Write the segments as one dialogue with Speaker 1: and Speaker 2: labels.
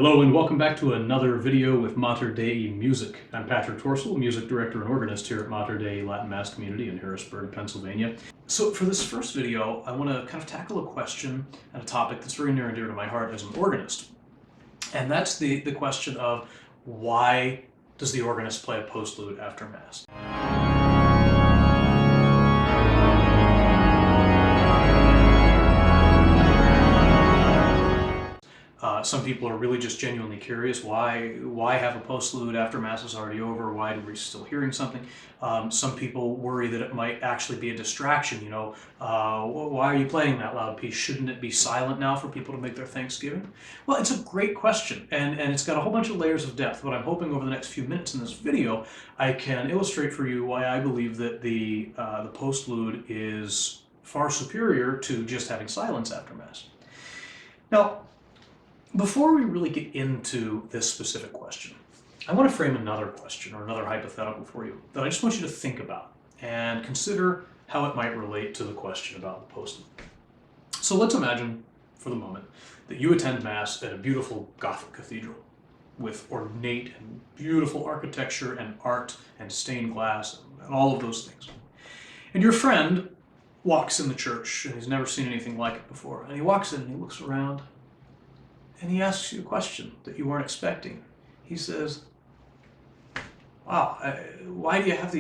Speaker 1: Hello and welcome back to another video with Mater Dei Music. I'm Patrick Torsell, music director and organist here at Mater Dei Latin Mass Community in Harrisburg, Pennsylvania. So for this first video, I want to kind of tackle a question and a topic that's very near and dear to my heart as an organist. And that's the question of why does the organist play a postlude after Mass? Some people are really just genuinely curious, why have a postlude after Mass is already over? Why are we still hearing something? Some people worry that it might actually be a distraction. Why are you playing that loud piece? Shouldn't it be silent now for people to make their Thanksgiving? Well, it's a great question, and it's got a whole bunch of layers of depth. What I'm hoping over the next few minutes in this video, I can illustrate for you why I believe that the postlude is far superior to just having silence after Mass. Now, before we really get into this specific question, I want to frame another question or another hypothetical for you that I just want you to think about and consider how it might relate to the question about the postlude. So let's imagine for the moment that you attend Mass at a beautiful Gothic cathedral with ornate and beautiful architecture and art and stained glass and all of those things. And your friend walks in the church and he's never seen anything like it before. And he walks in and he looks around and he asks you a question that you weren't expecting. He says, "Wow, why do you have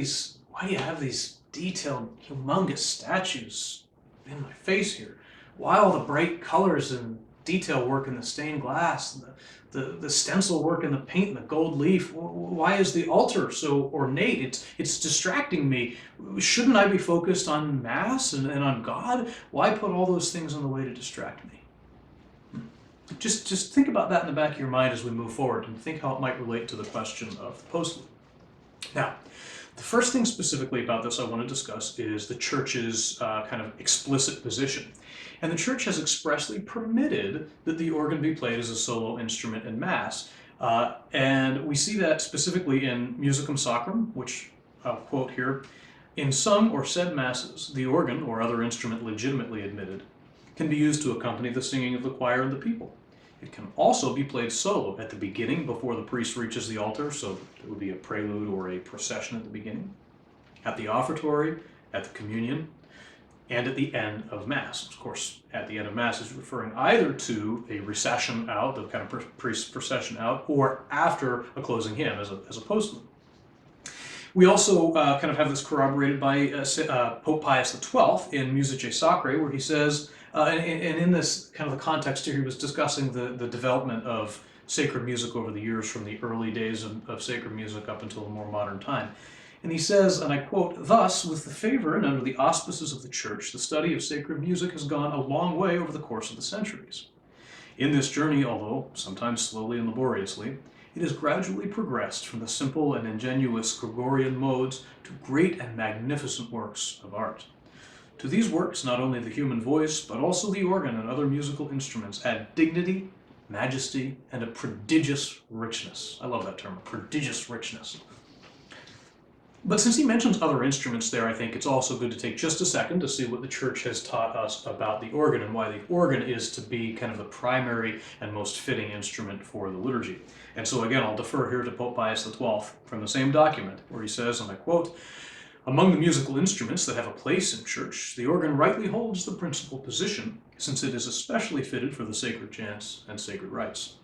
Speaker 1: these detailed, humongous statues in my face here? Why all the bright colors and detail work in the stained glass, and the stencil work in the paint and the gold leaf? Why is the altar so ornate? It's distracting me. Shouldn't I be focused on Mass and on God? Why put all those things in the way to distract me?" Just think about that in the back of your mind as we move forward and think how it might relate to the question of the postlude. Now, the first thing specifically about this I want to discuss is the Church's kind of explicit position. And the Church has expressly permitted that the organ be played as a solo instrument in Mass. And we see that specifically in Musicum Sacrum, which I'll quote here: "In some or said Masses, the organ, or other instrument legitimately admitted, can be used to accompany the singing of the choir and the people. It can also be played solo at the beginning before the priest reaches the altar, so it would be a prelude or a procession at the beginning, at the offertory, at the communion, and at the end of Mass." Of course, at the end of Mass is referring either to a recession out, the kind of priest's procession out, or after a closing hymn as a postlude. We also kind of have this corroborated by Pope Pius XII in Musicae Sacrae, where he says, and in this kind of the context here, he was discussing the development of sacred music over the years from the early days of sacred music up until a more modern time. And he says, and I quote, "Thus, with the favor and under the auspices of the Church, the study of sacred music has gone a long way over the course of the centuries. In this journey, although sometimes slowly and laboriously, it has gradually progressed from the simple and ingenuous Gregorian modes to great and magnificent works of art. To these works, not only the human voice, but also the organ and other musical instruments add dignity, majesty, and a prodigious richness." I love that term, prodigious richness. But since he mentions other instruments there, I think it's also good to take just a second to see what the Church has taught us about the organ and why the organ is to be kind of the primary and most fitting instrument for the liturgy. And so again, I'll defer here to Pope Pius XII from the same document, where he says, and I quote, "Among the musical instruments that have a place in Church, the organ rightly holds the principal position, since it is especially fitted for the sacred chants and sacred rites.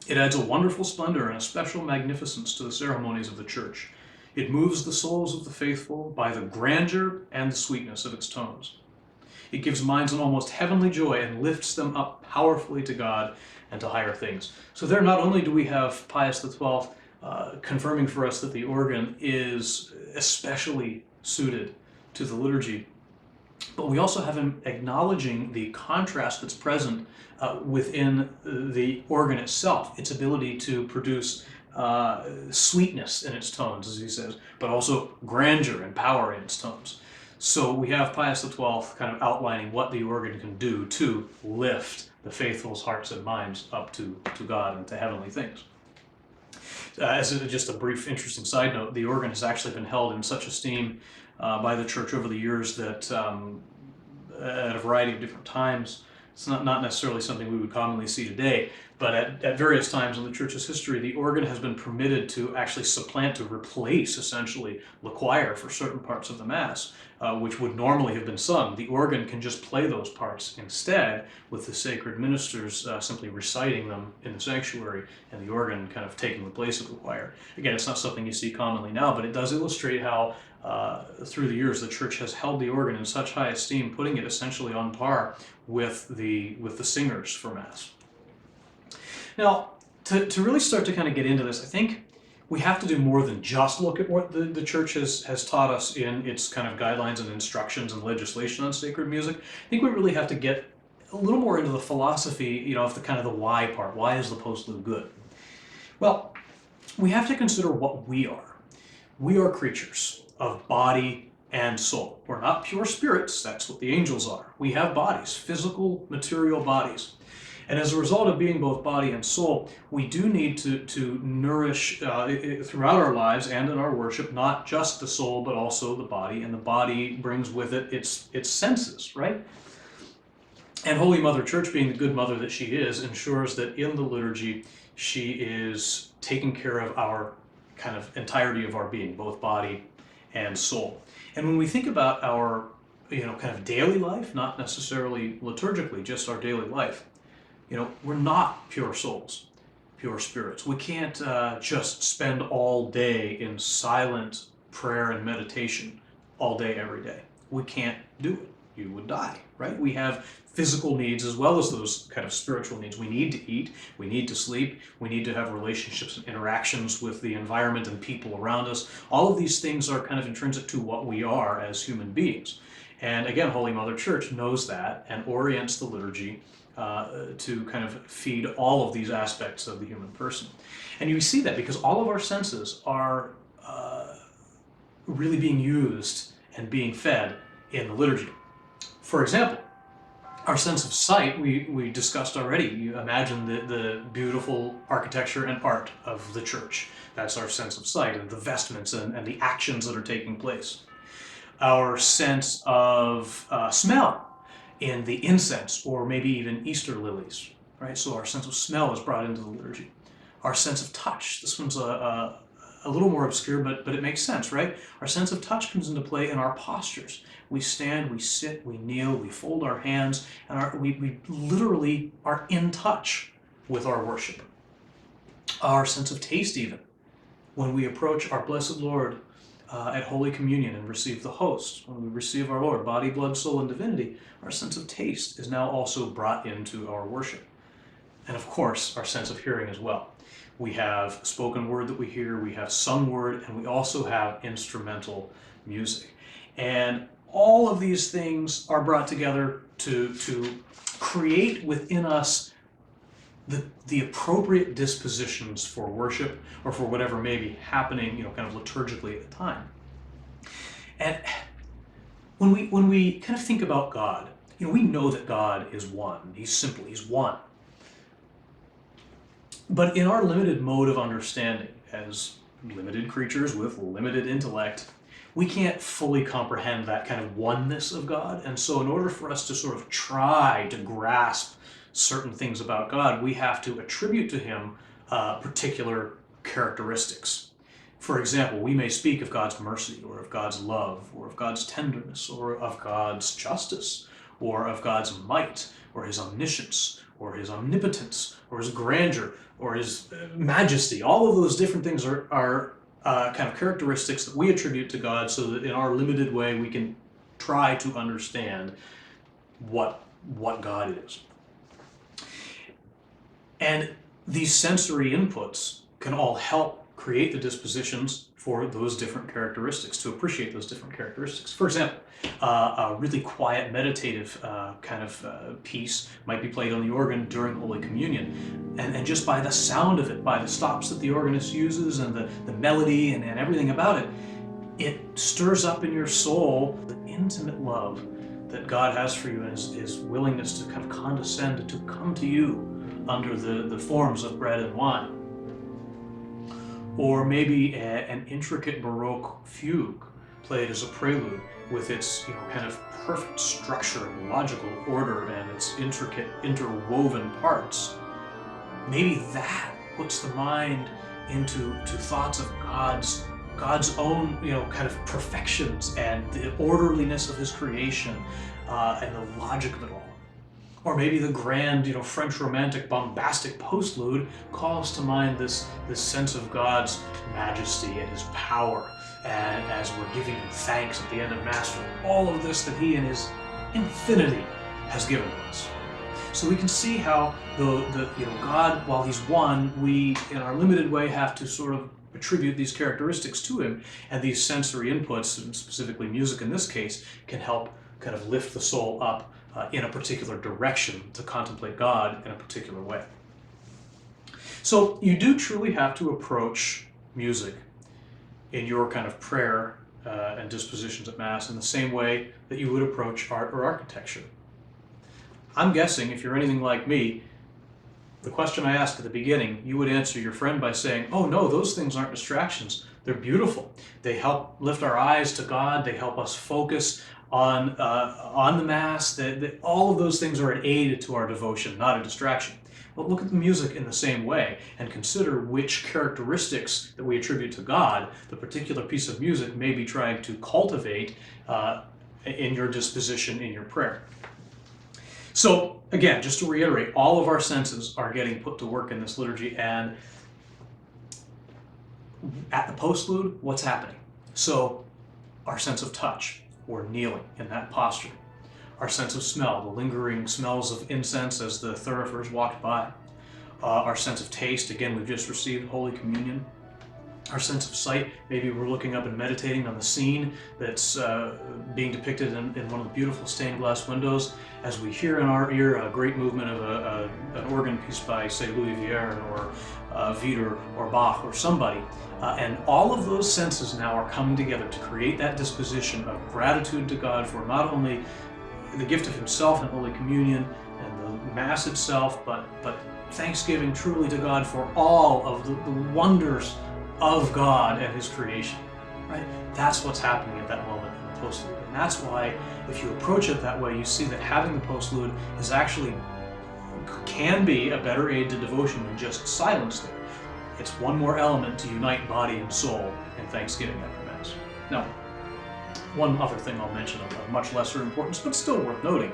Speaker 1: It adds a wonderful splendor and a special magnificence to the ceremonies of the Church. It moves the souls of the faithful by the grandeur and the sweetness of its tones. It gives minds an almost heavenly joy and lifts them up powerfully to God and to higher things." So there not only do we have Pius XII confirming for us that the organ is especially suited to the liturgy, but we also have him acknowledging the contrast that's present within the organ itself, its ability to produce sweetness in its tones, as he says, but also grandeur and power in its tones. So we have Pius XII kind of outlining what the organ can do to lift the faithful's hearts and minds up to God and to heavenly things. As just a brief, interesting side note, the organ has actually been held in such esteem by the Church over the years that at a variety of different times, it's not necessarily something we would commonly see today, But at various times in the church's history, the organ has been permitted to actually supplant, to replace essentially the choir for certain parts of the Mass, which would normally have been sung. The organ can just play those parts instead, with the sacred ministers simply reciting them in the sanctuary, and the organ kind of taking the place of the choir. Again, it's not something you see commonly now, but it does illustrate how through the years the church has held the organ in such high esteem, putting it essentially on par with the singers for Mass. Now, to really start to kind of get into this, I think we have to do more than just look at what the church has taught us in its kind of guidelines and instructions and legislation on sacred music. I think we really have to get a little more into the philosophy, of the kind of the why part. Why is the postlude good? Well, we have to consider what we are. We are creatures of body and soul. We're not pure spirits. That's what the angels are. We have bodies, physical, material bodies. And as a result of being both body and soul, we do need to nourish throughout our lives and in our worship, not just the soul, but also the body. And the body brings with it its senses, right? And Holy Mother Church, being the good mother that she is, ensures that in the liturgy, she is taking care of our kind of entirety of our being, both body and soul. And when we think about our, kind of daily life, not necessarily liturgically, just our daily life, we're not pure souls, pure spirits. We can't just spend all day in silent prayer and meditation all day, every day. We can't do it. You would die, right? We have physical needs as well as those kind of spiritual needs. We need to eat, we need to sleep, we need to have relationships and interactions with the environment and people around us. All of these things are kind of intrinsic to what we are as human beings. And again, Holy Mother Church knows that and orients the liturgy to kind of feed all of these aspects of the human person. And you see that because all of our senses are really being used and being fed in the liturgy. For example, our sense of sight, we discussed already. You imagine the beautiful architecture and art of the church. That's our sense of sight, and the vestments and the actions that are taking place. Our sense of smell, in the incense, or maybe even Easter lilies, right? So our sense of smell is brought into the liturgy. Our sense of touch, this one's a little more obscure, but it makes sense, right? Our sense of touch comes into play in our postures. We stand, we sit, we kneel, we fold our hands, and we literally are in touch with our worship. Our sense of taste even, when we approach our blessed Lord at Holy Communion and receive the host, when we receive our Lord, body, blood, soul, and divinity, our sense of taste is now also brought into our worship. And of course, our sense of hearing as well. We have spoken word that we hear, we have sung word, and we also have instrumental music. And all of these things are brought together to create within us the appropriate dispositions for worship or for whatever may be happening, kind of liturgically at the time. And when we kind of think about God, we know that God is one. He's simple, he's one. But in our limited mode of understanding, as limited creatures with limited intellect, we can't fully comprehend that kind of oneness of God. And so in order for us to sort of try to grasp certain things about God, we have to attribute to him particular characteristics. For example, we may speak of God's mercy, or of God's love, or of God's tenderness, or of God's justice, or of God's might, or his omniscience, or his omnipotence, or his grandeur, or his majesty. All of those different things are kind of characteristics that we attribute to God, so that in our limited way we can try to understand what God is. And these sensory inputs can all help create the dispositions for those different characteristics, to appreciate those different characteristics. For example, a really quiet, meditative kind of piece might be played on the organ during Holy Communion. And just by the sound of it, by the stops that the organist uses and the melody and everything about it, it stirs up in your soul the intimate love that God has for you, and his willingness to kind of condescend to come to you under the forms of bread and wine. Or maybe an intricate Baroque fugue played as a prelude with its kind of perfect structure and logical order and its intricate interwoven parts. maybe that puts the mind into thoughts of God's own, kind of perfections and the orderliness of his creation, and the logic of it all. Or maybe the grand, French romantic, bombastic postlude calls to mind this sense of God's majesty and his power, and as we're giving him thanks at the end of Mass for all of this that he in his infinity has given to us. So we can see how God, while he's one, we in our limited way have to sort of attribute these characteristics to him, and these sensory inputs, and specifically music in this case, can help kind of lift the soul up in a particular direction to contemplate God in a particular way. So you do truly have to approach music in your kind of prayer and dispositions at Mass in the same way that you would approach art or architecture. I'm guessing, if you're anything like me, the question I asked at the beginning, you would answer your friend by saying, oh no, those things aren't distractions. They're beautiful. They help lift our eyes to God. They help us focus on the Mass. All of those things are an aid to our devotion, not a distraction. But look at the music in the same way and consider which characteristics that we attribute to God the particular piece of music may be trying to cultivate in your disposition, in your prayer. So again, just to reiterate, all of our senses are getting put to work in this liturgy, and at the postlude, what's happening? So our sense of touch, we're kneeling in that posture. Our sense of smell, the lingering smells of incense as the thurifers walked by. Our sense of taste, again, we've just received Holy Communion. Our sense of sight, maybe we're looking up and meditating on the scene that's being depicted in one of the beautiful stained glass windows, as we hear in our ear a great movement of an organ piece by, say, Louis Vierne or Wiener or Bach or somebody. And all of those senses now are coming together to create that disposition of gratitude to God for not only the gift of himself and Holy Communion and the Mass itself, but thanksgiving truly to God for all of the wonders of God and his creation, right? That's what's happening at that moment in the postlude. And that's why, if you approach it that way, you see that having the postlude is actually, can be a better aid to devotion than just silence there. It's one more element to unite body and soul in thanksgiving after Mass. Now, one other thing I'll mention of much lesser importance, but still worth noting,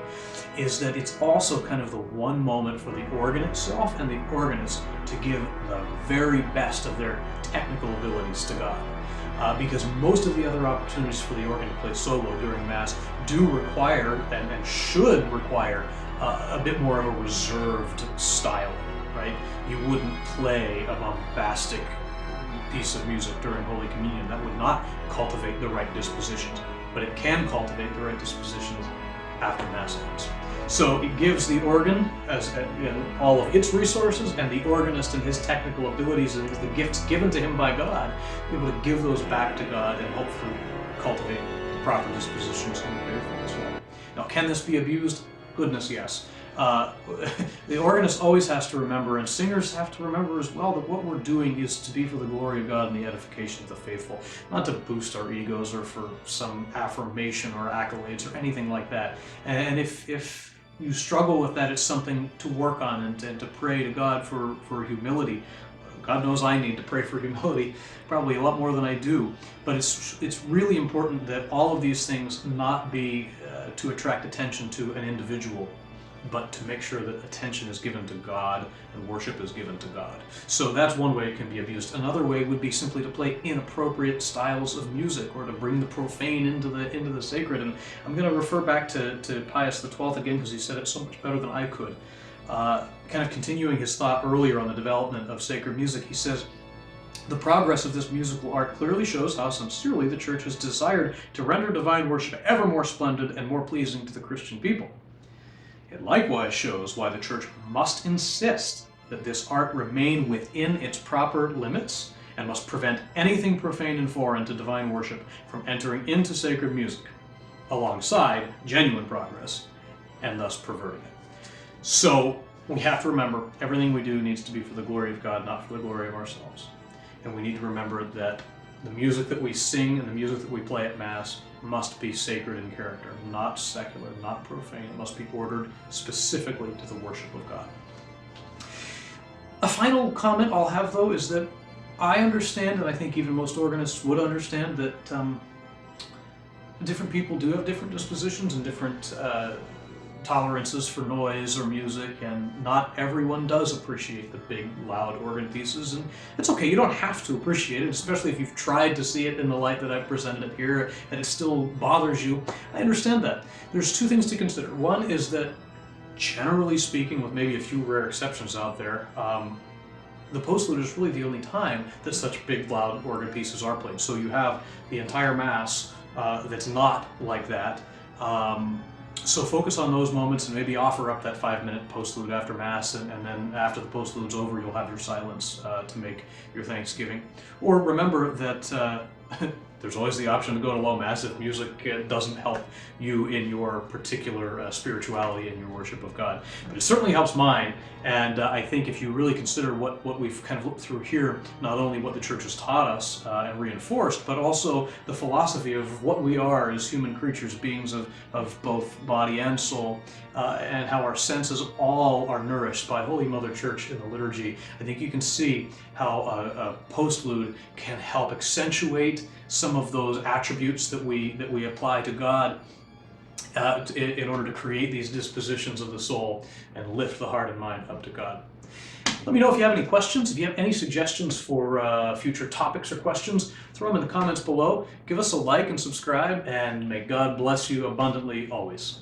Speaker 1: is that it's also kind of the one moment for the organ itself and the organist to give the very best of their technical abilities to God. Because most of the other opportunities for the organ to play solo during Mass do require, and should require, a bit more of a reserved style, right? You wouldn't play a bombastic piece of music during Holy Communion. That would not cultivate the right dispositions, but it can cultivate the right dispositions after Mass ends. So it gives the organ as all of its resources, and the organist and his technical abilities and the gifts given to him by God, be able to give those back to God and hopefully cultivate the proper dispositions in the faithful as well. Now, can this be abused? Goodness, yes. The organist always has to remember, and singers have to remember as well, that what we're doing is to be for the glory of God and the edification of the faithful, not to boost our egos or for some affirmation or accolades or anything like that. And if you struggle with that, it's something to work on and to pray to God for humility. God knows I need to pray for humility, probably a lot more than I do. But it's really important that all of these things not be to attract attention to an individual, but to make sure that attention is given to God and worship is given to God. So that's one way it can be abused. Another way would be simply to play inappropriate styles of music or to bring the profane into the sacred. And I'm going to refer back to Pius XII again, because he said it so much better than I could. Kind of continuing his thought earlier on the development of sacred music, he says, "The progress of this musical art clearly shows how sincerely the Church has desired to render divine worship ever more splendid and more pleasing to the Christian people. It likewise shows why the Church must insist that this art remain within its proper limits and must prevent anything profane and foreign to divine worship from entering into sacred music, alongside genuine progress, and thus perverting it." So we have to remember, everything we do needs to be for the glory of God, not for the glory of ourselves. And we need to remember that the music that we sing and the music that we play at Mass must be sacred in character, not secular, not profane. It must be ordered specifically to the worship of God. A final comment I'll have, though, is that I understand, and I think even most organists would understand, that different people do have different dispositions and different tolerances for noise or music, and not everyone does appreciate the big, loud organ pieces, and it's okay. You don't have to appreciate it, especially if you've tried to see it in the light that I've presented it here, and it still bothers you. I understand that. There's two things to consider. One is that, generally speaking, with maybe a few rare exceptions out there, the postlude is really the only time that such big, loud organ pieces are played. So you have the entire Mass that's not like that. So focus on those moments and maybe offer up that 5-minute postlude after Mass, and then after the postlude's over, you'll have your silence to make your thanksgiving. Or remember that there's always the option to go to low Mass if music doesn't help you in your particular spirituality and your worship of God. But it certainly helps mine, and I think if you really consider what we've kind of looked through here, not only what the Church has taught us and reinforced, but also the philosophy of what we are as human creatures, beings of both body and soul, and how our senses all are nourished by Holy Mother Church in the liturgy. I think you can see how a postlude can help accentuate some of those attributes that we apply to God in order to create these dispositions of the soul and lift the heart and mind up to God. Let me know if you have any questions. If you have any suggestions for future topics or questions, throw them in the comments below. Give us a like and subscribe, and may God bless you abundantly always.